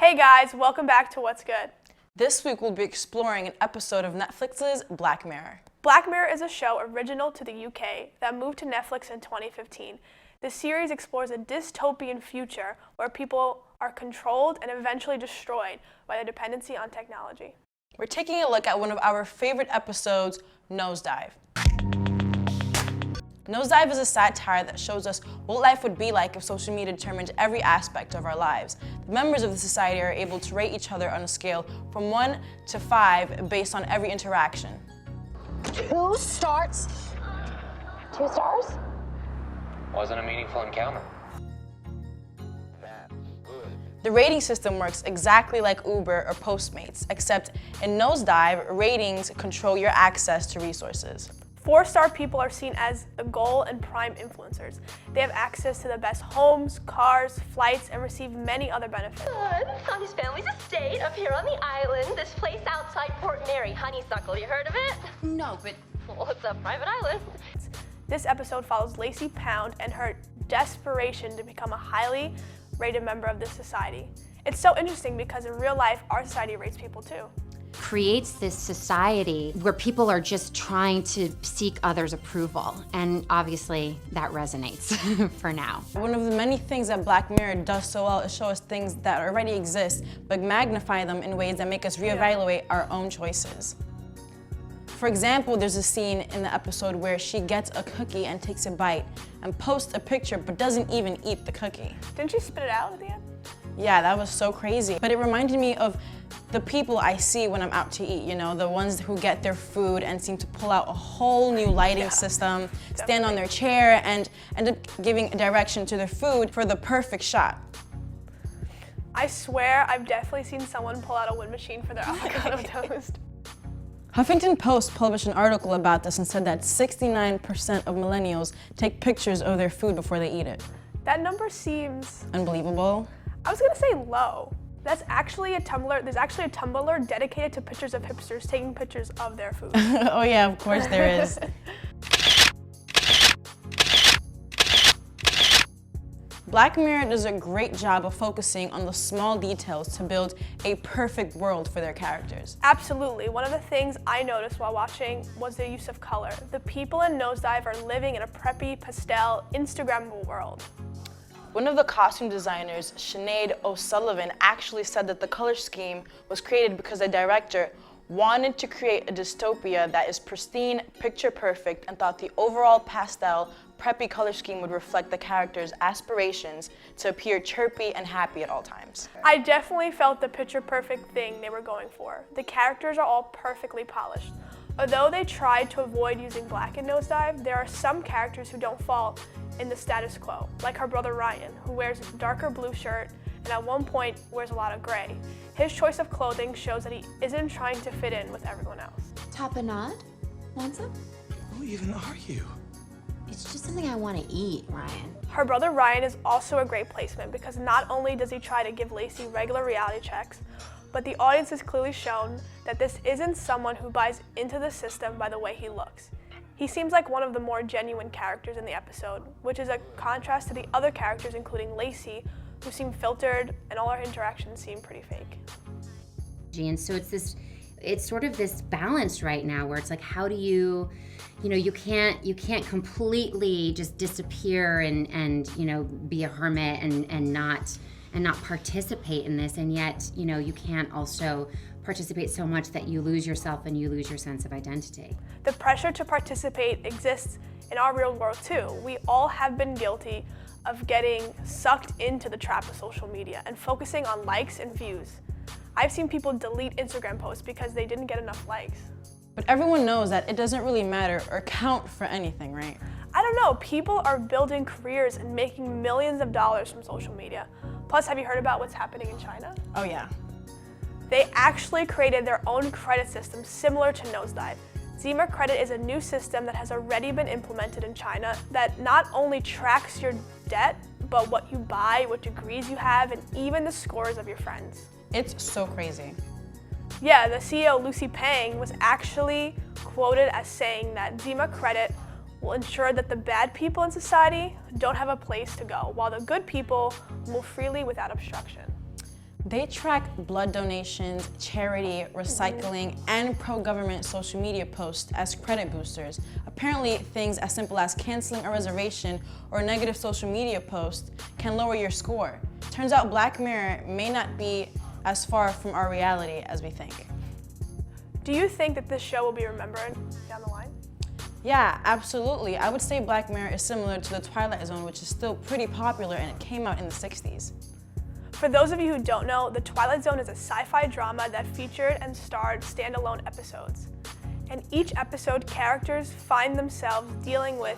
Hey guys, welcome back to What's Good. This week we'll be exploring an episode of Netflix's Black Mirror. Black Mirror is a show original to the UK that moved to Netflix in 2015. The series explores a dystopian future where people are controlled and eventually destroyed by their dependency on technology. We're taking a look at one of our favorite episodes, Nosedive. Nosedive is a satire that shows us what life would be like if social media determined every aspect of our lives. The members of the society are able to rate each other on a scale from 1 to 5 based on every interaction. 2 stars? 2 stars? Wasn't a meaningful encounter. The rating system works exactly like Uber or Postmates, except in Nosedive, ratings control your access to resources. 4-star people are seen as the goal and prime influencers. They have access to the best homes, cars, flights, and receive many other benefits. On his family's estate up here on the island, this place outside Port Mary, Honeysuckle, you heard of it? No, but Well, it's a private island. This episode follows Lacey Pound and her desperation to become a highly rated member of this society. It's so interesting because in real life, our society rates people too. Creates this society where people are just trying to seek others' approval. And obviously that resonates for now. One of the many things that Black Mirror does so well is show us things that already exist, but magnify them in ways that make us reevaluate our own choices. For example, there's a scene in the episode where she gets a cookie and takes a bite and posts a picture but doesn't even eat the cookie. Didn't she spit it out at the end? Yeah, that was so crazy. But it reminded me of the people I see when I'm out to eat, you know, the ones who get their food and seem to pull out a whole new lighting system, stand on their chair, and end up giving direction to their food for the perfect shot. I swear I've definitely seen someone pull out a wind machine for their avocado toast. Huffington Post published an article about this and said that 69% of millennials take pictures of their food before they eat it. That number seems, Unbelievable. I was gonna say low. There's actually a Tumblr dedicated to pictures of hipsters taking pictures of their food. Oh yeah, of course there is. Black Mirror does a great job of focusing on the small details to build a perfect world for their characters. Absolutely. One of the things I noticed while watching was the use of color. The people in Nosedive are living in a preppy, pastel, Instagrammable world. One of the costume designers, Sinead O'Sullivan, actually said that the color scheme was created because the director wanted to create a dystopia that is pristine, picture perfect, and thought the overall pastel, preppy color scheme would reflect the characters' aspirations to appear chirpy and happy at all times. I definitely felt the picture perfect thing they were going for. The characters are all perfectly polished. Although they tried to avoid using black in Nosedive, there are some characters who don't fall in the status quo, like her brother Ryan, who wears a darker blue shirt and at one point wears a lot of gray. His choice of clothing shows that he isn't trying to fit in with everyone else. tapenade? Want some? Who even are you? It's just something I want to eat, Ryan. Her brother Ryan is also a great placement because not only does he try to give Lacey regular reality checks, but the audience has clearly shown that this isn't someone who buys into the system by the way he looks. He seems like one of the more genuine characters in the episode, which is a contrast to the other characters, including Lacey, who seem filtered and all our interactions seem pretty fake. And so it's sort of this balance right now where it's like, how do you can't completely just disappear and be a hermit and not participate in this, and yet you can't also participate so much that you lose yourself and you lose your sense of identity. The pressure to participate exists in our real world too. We all have been guilty of getting sucked into the trap of social media and focusing on likes and views. I've seen people delete Instagram posts because they didn't get enough likes. But everyone knows that it doesn't really matter or count for anything, right? I don't know, people are building careers and making millions of dollars from social media. Plus, have you heard about what's happening in China? Oh yeah. They actually created their own credit system similar to Nosedive. Zima Credit is a new system that has already been implemented in China that not only tracks your debt, but what you buy, what degrees you have, and even the scores of your friends. It's so crazy. Yeah, the CEO, Lucy Pang, was actually quoted as saying that Zima Credit will ensure that the bad people in society don't have a place to go, while the good people move freely without obstruction. They track blood donations, charity, recycling, and pro-government social media posts as credit boosters. Apparently, things as simple as canceling a reservation or a negative social media post can lower your score. Turns out Black Mirror may not be as far from our reality as we think. Do you think that this show will be remembered down the line? Yeah, absolutely. I would say Black Mirror is similar to The Twilight Zone, which is still pretty popular, and it came out in the 60s. For those of you who don't know, The Twilight Zone is a sci-fi drama that featured and starred standalone episodes. In each episode, characters find themselves dealing with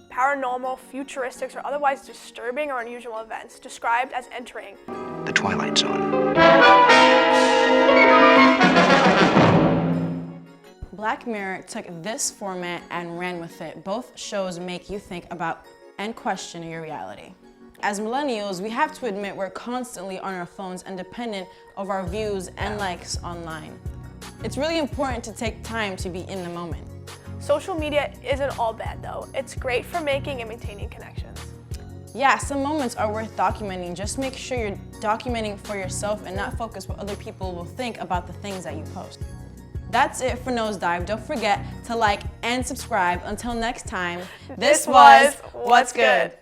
paranormal, futuristics, or otherwise disturbing or unusual events, described as entering The Twilight Zone. Black Mirror took this format and ran with it. Both shows make you think about and question your reality. As millennials, we have to admit we're constantly on our phones and dependent of our views and likes online. It's really important to take time to be in the moment. Social media isn't all bad though. It's great for making and maintaining connections. Yeah, some moments are worth documenting. Just make sure you're documenting for yourself and not focus what other people will think about the things that you post. That's it for Nosedive. Don't forget to like and subscribe. Until next time, this was What's Good.